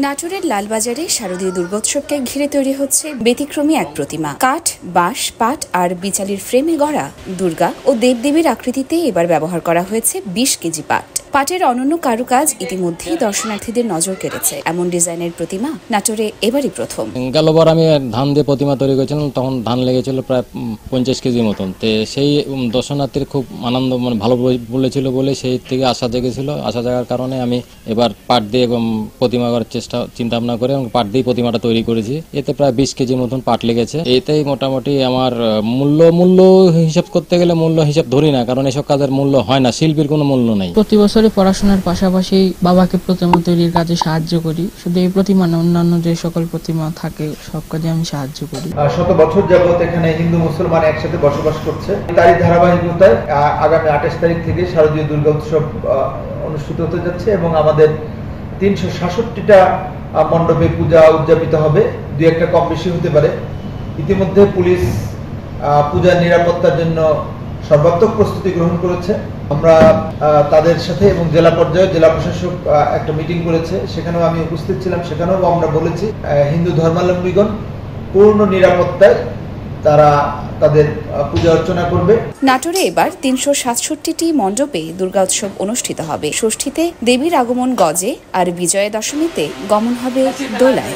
নাটোরের লালবাজারে শারদীয় দুর্গোৎসবকে ঘিরে তৈরি হচ্ছে ব্যতিক্রমী এক প্রতিমা। কাঠ, বাঁশ, পাট আর বিচালির ফ্রেমে গড়া দুর্গা ও দেবদেবীর আকৃতিতে এবার ব্যবহার করা হয়েছে ২০ কেজি পাট। পাটের অনন্য কারুকাজ ইতিমধ্যেই দর্শনার্থীদের নজর কেড়েছে। এমন ডিজাইনের প্রতিমা নাটোরে এবারই প্রথম। গেলবার আমি ধান দিয়ে প্রতিমা তৈরি করেছিলাম, তখন ধান লেগেছিল প্রায় ৫০ কেজির মতন। তো সেই দর্শনার্থীর খুব আনন্দ ভালো বলেছিল বলে সেই থেকে আশা জেগেছিল। আশা জাগার কারণে আমি এবার পাট দিয়ে প্রতিমা করার চিন্তা ভাবনা করে এবং পাট দিয়ে প্রতিমাটা তৈরি করেছি। এতে প্রায় ২০ কেজির মতন পাট লেগেছে। এতেই মোটামুটি আমার মূল্য হিসাব করতে গেলে মূল্য হিসাব ধরি না, কারণ এসব কাজের মূল্য হয় না, শিল্পীর কোনো মূল্য নেই। প্রতি বছরই পড়াশোনার পাশাপাশি বাবাকে প্রতিমা তৈরির কাজে সাহায্য করি। শুধু এই প্রতিমা না, অন্যান্য যে সকল প্রতিমা থাকে সব কাজে আমি সাহায্য করি। শত বছর যাবত এখানে হিন্দু মুসলমান একসাথে বসবাস করছে। তারই ধারাবাহিকতায় আগামী ২৮ তারিখ থেকে শারদীয় দুর্গা উৎসব অনুষ্ঠিত হতে যাচ্ছে এবং আমাদের ৩৬৭টা মণ্ডপে পূজা উদযাপিত হবে। দুই একটা কম বেশি হতে পারে। ইতিমধ্যে পুলিশ পূজার নিরাপত্তার জন্য সর্বাত্মক প্রস্তুতি গ্রহণ করেছে। আমরা তাদের সাথে এবং জেলা পর্যায়ে জেলা প্রশাসক একটা মিটিং করেছে, সেখানেও আমি উপস্থিত ছিলাম। সেখানেও আমরা বলেছি হিন্দু ধর্মাবলম্বীগণ পূর্ণ নিরাপত্তায় তারা তাদের পূজা অর্চনা করবে। নাটোরে এবার ৩৬৭টি মণ্ডপে দুর্গা উৎসব অনুষ্ঠিত হবে। ষষ্ঠীতে দেবীর আগমন গজে আর বিজয়া দশমীতে গমন হবে দোলায়।